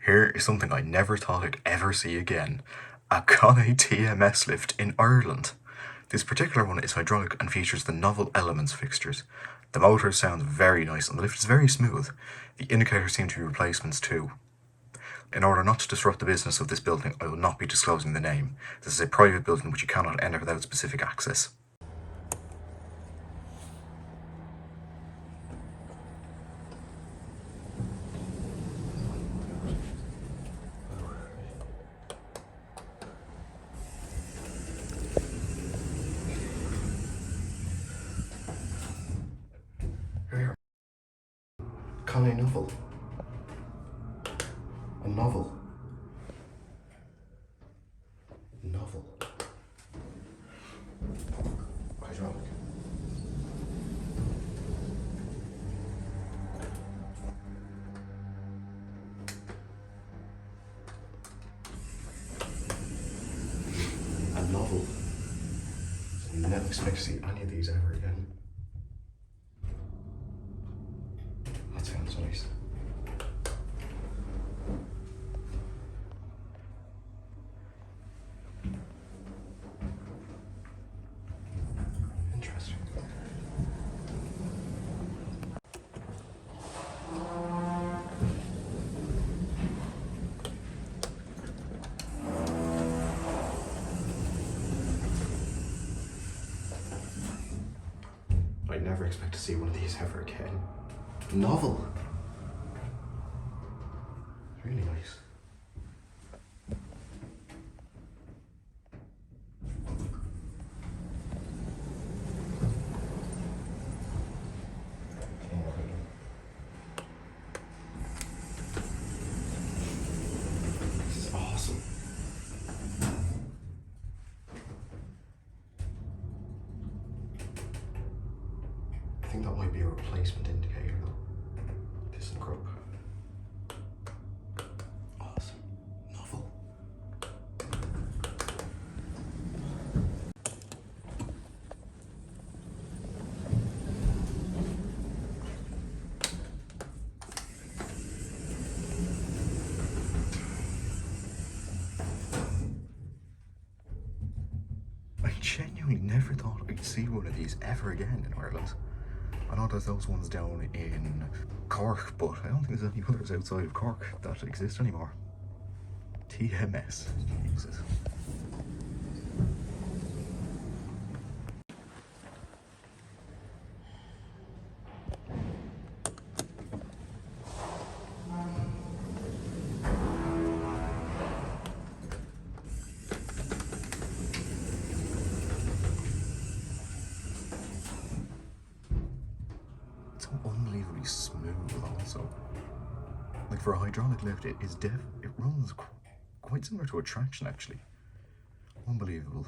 Here is something I never thought I'd ever see again. A Kone TMS lift in Ireland. This particular one is hydraulic and features the Novel Elements fixtures. The motor sounds very nice and the lift is very smooth. The indicators seem to be replacements too. In order not to disrupt the business of this building, I will not be disclosing the name. This is a private building which you cannot enter without specific access. Here. Kone Novel. A novel. Novel. Hydraulic. A novel. I never expect to see any of these ever again. That sounds nice. Interesting. I'd never expect to see one of these ever again. Novel. Really nice. This is awesome. I think that might be a replacement indicator though. This is crook. Awesome. Novel. I genuinely never thought I'd see one of these ever again in Ireland. I know there's those ones down in Cork, but I don't think there's any others outside of Cork that exist anymore. TMS. Jesus. So unbelievably smooth also. Like for a hydraulic lift, it runs quite similar to a traction actually. Unbelievable.